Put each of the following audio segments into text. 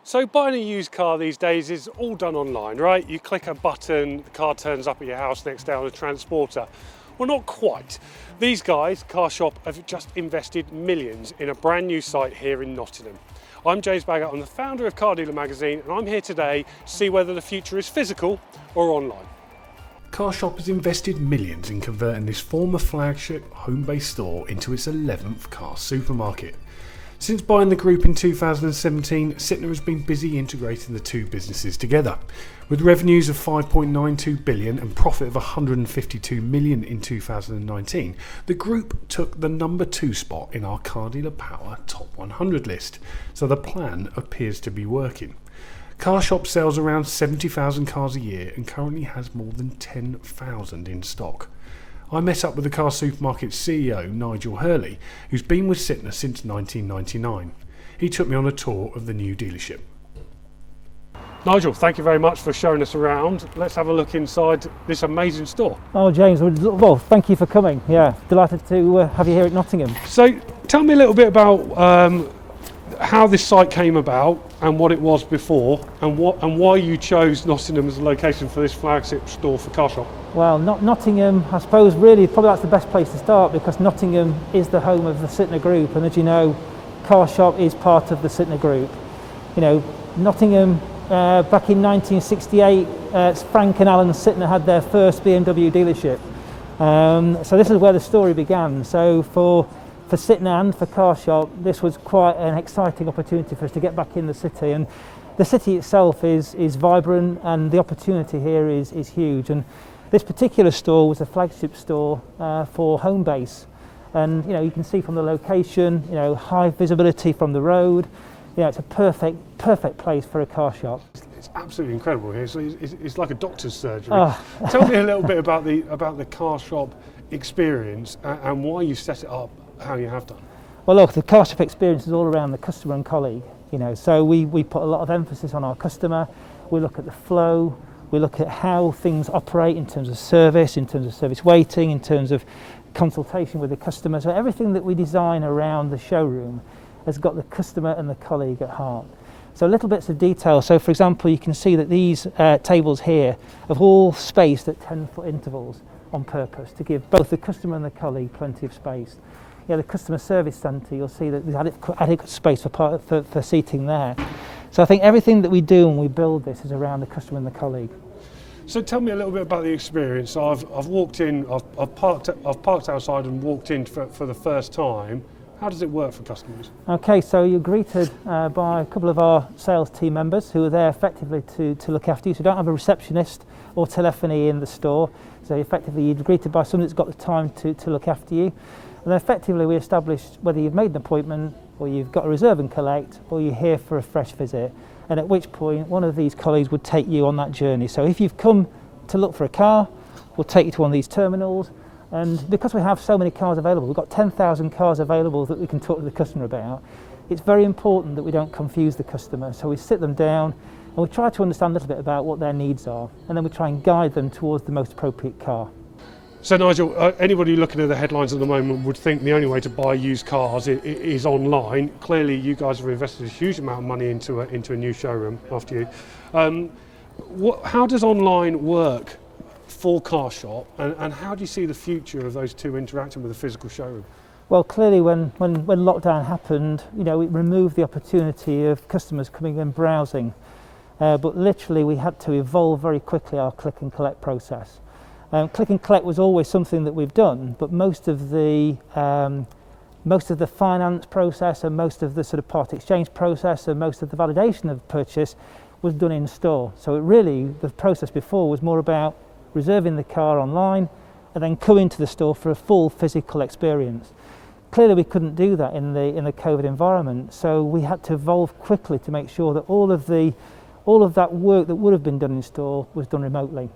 So buying a used car these days is all done online, right? You click a button, the car turns up at your house next day on a transporter. Well, not quite. These guys, Carshop, have just invested millions in a brand new site here in Nottingham. I'm James Baggett, I'm the founder of Car Dealer Magazine, and I'm here today to see whether the future is physical or online. Carshop has invested millions in converting this former flagship home-based store into its 11th car supermarket. Since buying the group in 2017, Sytner has been busy integrating the two businesses together. With revenues of 5.92 billion and profit of 152 million in 2019, the group took the number 2 spot in our Car Dealer Power Top 100 list, so the plan appears to be working. Carshop sells around 70,000 cars a year and currently has more than 10,000 in stock. I met up with the car supermarket's CEO Nigel Hurley, who's been with Sytner since 1999. He took me on a tour of the new dealership. Nigel, thank you very much for showing us around. Let's have a look inside this amazing store. Oh, James, well, thank you for coming. Yeah, delighted to have you here at Nottingham. So tell me a little bit about how this site came about and what it was before, and why you chose Nottingham as a location for this flagship store for Carshop. Well, Nottingham, I suppose, really probably that's the best place to start, because Nottingham is the home of the Sytner Group, and as you know, Carshop is part of the Sytner Group. You know, Nottingham back in 1968, Frank and Alan Sytner had their first BMW dealership. So this is where the story began. So for Sytner and for Carshop, this was quite an exciting opportunity for us to get back in the city, and the city itself is vibrant, and the opportunity here is huge. And this particular store was a flagship store for Homebase, and you know, you can see from the location, you know, high visibility from the road. You know, it's a perfect place for a car shop. It's absolutely incredible here. So it's like a doctor's surgery. Tell me a little bit about the Carshop experience and why you set it up how you have done. Well, look, the Carshop experience is all around the customer and colleague. You know, so we put a lot of emphasis on our customer. We look at the flow. We look at how things operate in terms of service waiting, in terms of consultation with the customer. So everything that we design around the showroom has got the customer and the colleague at heart. So little bits of detail. So for example, you can see that these tables here have all spaced at 10-foot intervals on purpose to give both the customer and the colleague plenty of space. Yeah, the customer service centre, you'll see that there's adequate space for seating there. So I think everything that we do when we build this is around the customer and the colleague. So tell me a little bit about the experience. I've walked in, I've parked outside and walked in for the first time. How does it work for customers? Okay, so you're greeted by a couple of our sales team members who are there effectively to look after you. So you don't have a receptionist or telephony in the store. So effectively you're greeted by someone that's got the time to look after you. And then effectively we establish whether you've made an appointment, or you've got a reserve and collect, or you're here for a fresh visit. And at which point one of these colleagues would take you on that journey. So if you've come to look for a car, we'll take you to one of these terminals. And because we have so many cars available, we've got 10,000 cars available that we can talk to the customer about. It's very important that we don't confuse the customer. So we sit them down and we try to understand a little bit about what their needs are, and then we try and guide them towards the most appropriate car. So Nigel, anybody looking at the headlines at the moment would think the only way to buy used cars is online. Clearly you guys have invested a huge amount of money into a new showroom after you. How does online work for Carshop, and how do you see the future of those two interacting with a physical showroom? Well, clearly when lockdown happened, you know, it removed the opportunity of customers coming and browsing. But literally we had to evolve very quickly our click and collect process. Click and collect was always something that we've done, but most of the finance process and most of the sort of part exchange process and most of the validation of purchase was done in store. So it really, the process before was more about reserving the car online and then coming to the store for a full physical experience. Clearly we couldn't do that in the COVID environment, so we had to evolve quickly to make sure that all of that work that would have been done in store was done remotely.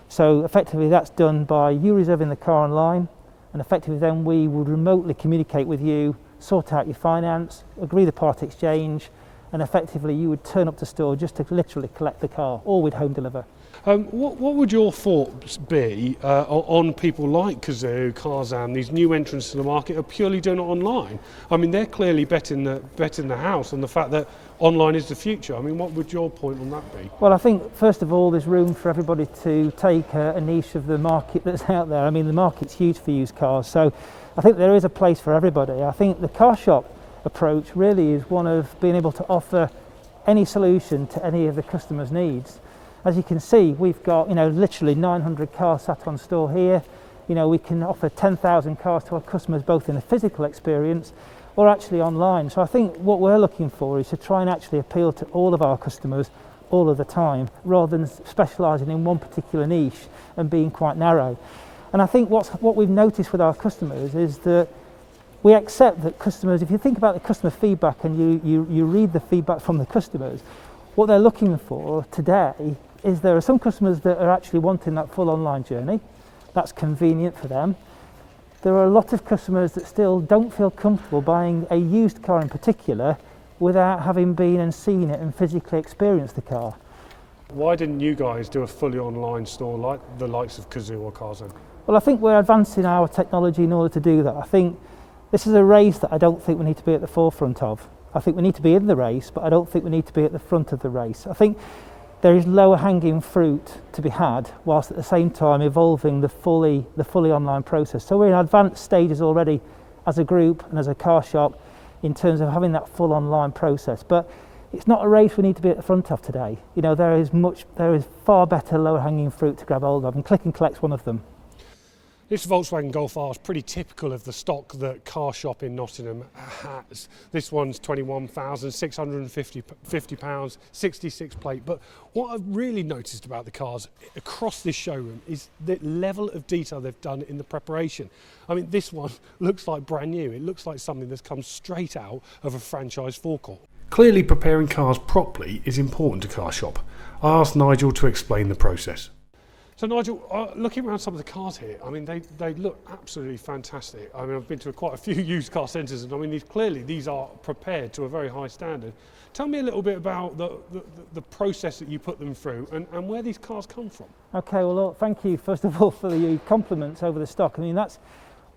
So effectively that's done by you reserving the car online, and effectively then we would remotely communicate with you, sort out your finance, agree the part exchange, and effectively you would turn up to store just to literally collect the car, or we'd home deliver. What would your thoughts be on people like Cazoo, Carzam, these new entrants to the market are purely doing it online? I mean, they're clearly betting the house on the fact that online is the future. I mean, what would your point on that be? Well, I think first of all there's room for everybody to take a niche of the market that's out there. I mean, the market's huge for used cars, so I think there is a place for everybody. I think the Carshop approach really is one of being able to offer any solution to any of the customers' needs. As you can see, we've got, literally 900 cars sat on store here. We can offer 10,000 cars to our customers, both in a physical experience or actually online. So I think what we're looking for is to try and actually appeal to all of our customers all of the time, rather than specialising in one particular niche and being quite narrow. And I think what we've noticed with our customers is that we accept that customers, if you think about the customer feedback and you read the feedback from the customers, what they're looking for today is there are some customers that are actually wanting that full online journey. That's convenient for them. There are a lot of customers that still don't feel comfortable buying a used car in particular without having been and seen it and physically experienced the car. Why didn't you guys do a fully online store like the likes of Cazoo or Carzam? Well, I think we're advancing our technology in order to do that. I think this is a race that I don't think we need to be at the forefront of. I think we need to be in the race, but I don't think we need to be at the front of the race. I think there is lower hanging fruit to be had, whilst at the same time evolving the fully online process. So we're in advanced stages already as a group and as a Carshop in terms of having that full online process. But it's not a race we need to be at the front of today. There is far better lower hanging fruit to grab hold of, and click and collect's one of them. This Volkswagen Golf R is pretty typical of the stock that Carshop in Nottingham has. This one's £21,650, 66 plate. But what I've really noticed about the cars across this showroom is the level of detail they've done in the preparation. I mean, this one looks like brand new. It looks like something that's come straight out of a franchise forecourt. Clearly, preparing cars properly is important to Carshop. I asked Nigel to explain the process. So Nigel, looking around some of the cars here, I mean, they look absolutely fantastic. I mean, I've been to quite a few used car centres, and I mean, these are prepared to a very high standard. Tell me a little bit about the process that you put them through and where these cars come from. Okay, well, thank you first of all for the compliments over the stock. I mean, that's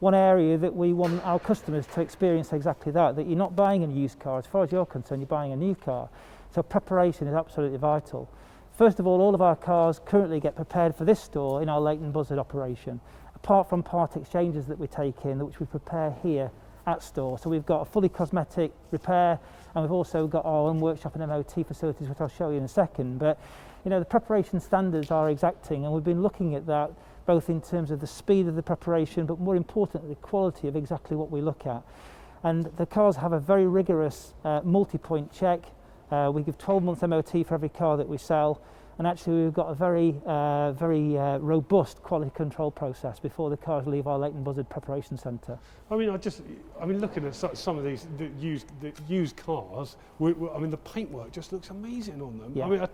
one area that we want our customers to experience exactly that you're not buying a used car. As far as you're concerned, you're buying a new car. So preparation is absolutely vital. First of all of our cars currently get prepared for this store in our Leighton Buzzard operation, apart from part exchanges that we take in, which we prepare here at store. So we've got a fully cosmetic repair, and we've also got our own workshop and MOT facilities, which I'll show you in a second. But the preparation standards are exacting, and we've been looking at that both in terms of the speed of the preparation, but more importantly, the quality of exactly what we look at. And the cars have a very rigorous multi-point check. We give 12 months MOT for every car that we sell, and actually we've got a very robust quality control process before the cars leave our Leighton Buzzard preparation centre. I mean, looking at some of these used cars, I mean, the paintwork just looks amazing on them. Yeah. I mean,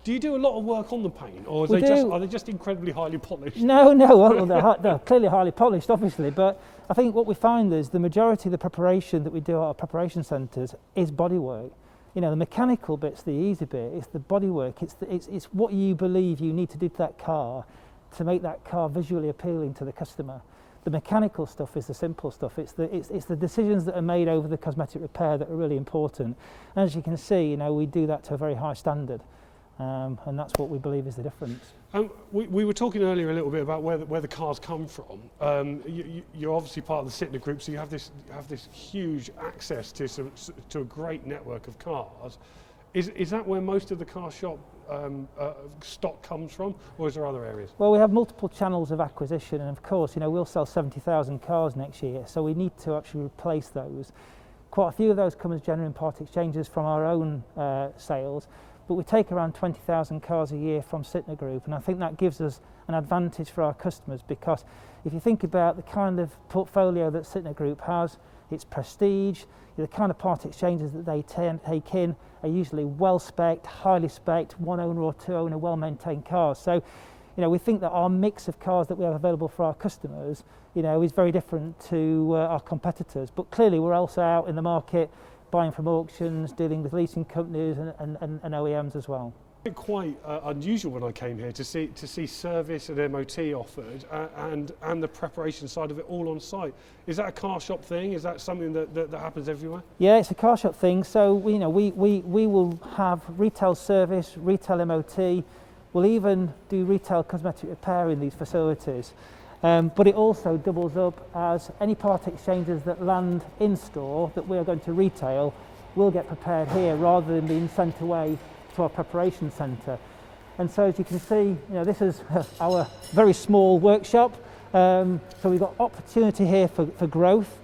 do you do a lot of work on the paint, or are they just incredibly highly polished? No, well, they're clearly highly polished, obviously, but I think what we find is the majority of the preparation that we do at our preparation centres is bodywork. The mechanical bit's the easy bit. It's the bodywork. It's what you believe you need to do to that car to make that car visually appealing to the customer. The mechanical stuff is the simple stuff. It's the decisions that are made over the cosmetic repair that are really important. And as you can see, we do that to a very high standard, and that's what we believe is the difference. We were talking earlier a little bit about where the cars come from. You're obviously part of the Sytner Group, so you have this huge access to a great network of cars. Is that where most of the Carshop stock comes from, or is there other areas? Well, we have multiple channels of acquisition, and of course, we'll sell 70,000 cars next year, so we need to actually replace those. Quite a few of those come as genuine part exchanges from our own sales. But we take around 20,000 cars a year from Sytner Group, and I think that gives us an advantage for our customers, because if you think about the kind of portfolio that Sytner Group has, it's prestige, the kind of part exchanges that they take in are usually well-spec'd, highly spec'd, one owner or two owner, well-maintained cars. So, we think that our mix of cars that we have available for our customers, is very different to our competitors. But clearly we're also out in the market buying from auctions, dealing with leasing companies and OEMs as well. Quite unusual when I came here to see service and MOT offered and the preparation side of it all on site. Is that a Carshop thing? Is that something that happens everywhere? Yeah, it's a Carshop thing. So we will have retail service, retail MOT. We'll even do retail cosmetic repair in these facilities. But it also doubles up as any part exchanges that land in store that we are going to retail will get prepared here rather than being sent away to our preparation centre. And so as you can see, this is our very small workshop. So we've got opportunity here for growth.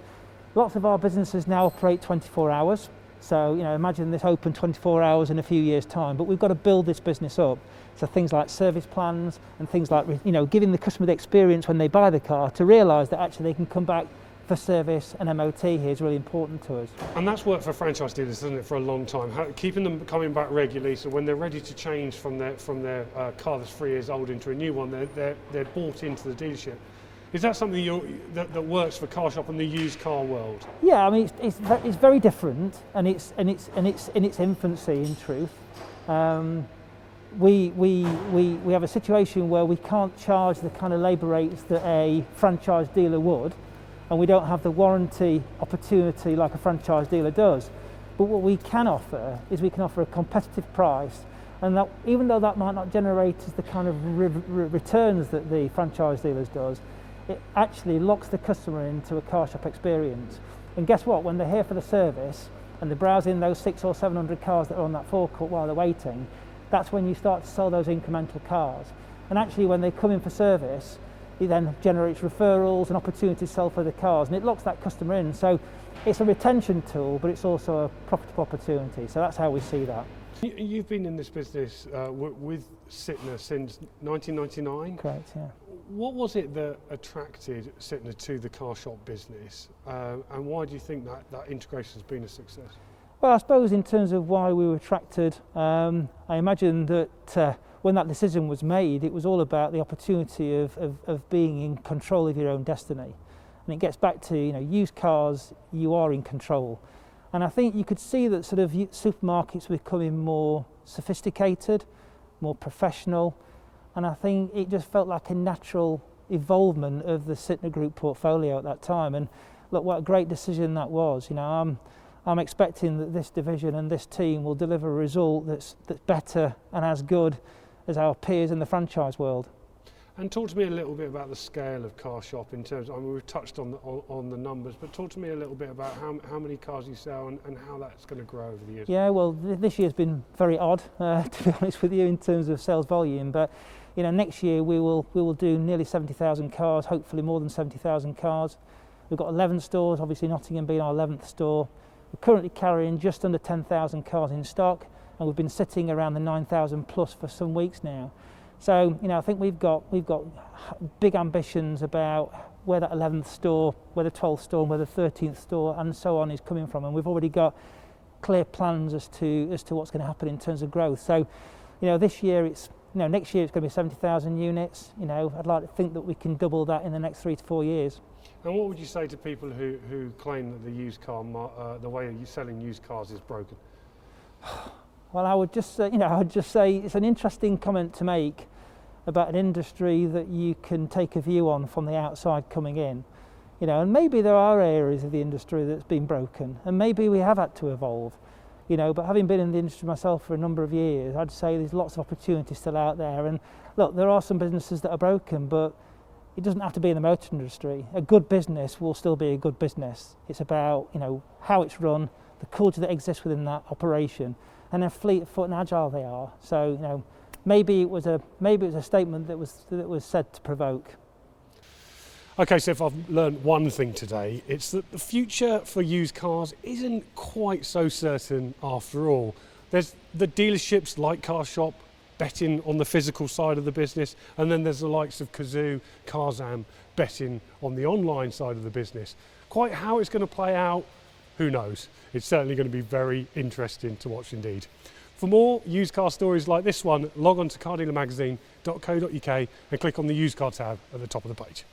Lots of our businesses now operate 24 hours. So imagine this open 24 hours in a few years' time, but we've got to build this business up. So things like service plans and things like giving the customer the experience when they buy the car to realise that actually they can come back for service and MOT here is really important to us. And that's worked for franchise dealers, doesn't it, for a long time? Keeping them coming back regularly, so when they're ready to change from their car that's 3 years old into a new one, they're bought into the dealership. Is that something that works for Carshop and the used car world? Yeah, I mean it's very different, and it's in its infancy in truth. We have a situation where we can't charge the kind of labour rates that a franchise dealer would, and we don't have the warranty opportunity like a franchise dealer does. But what we can offer is we can offer a competitive price, and that even though that might not generate the kind of returns that the franchise dealers does, it actually locks the customer into a Carshop experience. And guess what? When they're here for the service and they're browsing those 600 or 700 cars that are on that forecourt while they're waiting, that's when you start to sell those incremental cars. And actually when they come in for service, it then generates referrals and opportunity to sell further cars, and it locks that customer in. So it's a retention tool, but it's also a profitable opportunity. So that's how we see that. You've been in this business with Sytner since 1999? Correct, yeah. What was it that attracted Sytner to the Carshop business, and why do you think that integration has been a success? Well, I suppose in terms of why we were attracted, I imagine that when that decision was made, it was all about the opportunity of being in control of your own destiny. And it gets back to, used cars, you are in control. And I think you could see that sort of supermarkets were becoming more sophisticated, more professional, and I think it just felt like a natural evolvement of the Sytner Group portfolio at that time. And look, what a great decision that was. I'm expecting that this division and this team will deliver a result that's better and as good as our peers in the franchise world. And talk to me a little bit about the scale of Carshop in terms of, we've touched on the numbers, but talk to me a little bit about how many cars you sell and how that's going to grow over the years. Yeah, well, this year's been very odd, to be honest with you, in terms of sales volume, but next year we will do nearly 70,000 cars, hopefully more than 70,000 cars. We've got 11 stores, obviously Nottingham being our 11th store. We're currently carrying just under 10,000 cars in stock, and we've been sitting around the 9,000 plus for some weeks now. So, I think we've got big ambitions about where that 11th store, where the 12th store, where the 13th store, and so on is coming from, and we've already got clear plans as to what's going to happen in terms of growth. So, this year next year it's going to be 70,000 units. I'd like to think that we can double that in the next 3 to 4 years. And what would you say to people who claim that the used car, the way you're selling used cars is broken? Well, I would just say it's an interesting comment to make about an industry that you can take a view on from the outside coming in. And maybe there are areas of the industry that's been broken, and maybe we have had to evolve. But having been in the industry myself for a number of years, I'd say there's lots of opportunities still out there. And look, there are some businesses that are broken, but it doesn't have to be in the motor industry. A good business will still be a good business. It's about how it's run, the culture that exists within that operation, and how fleet of foot and agile they are. So maybe it was a statement that was said to provoke. Okay, so if I've learned one thing today, it's that the future for used cars isn't quite so certain after all. There's the dealerships like Carshop betting on the physical side of the business, and then there's the likes of Cazoo, Carzam betting on the online side of the business. Quite how it's going to play out, who knows? It's certainly going to be very interesting to watch indeed. For more used car stories like this one, log on to cardealermagazine.co.uk and click on the used car tab at the top of the page.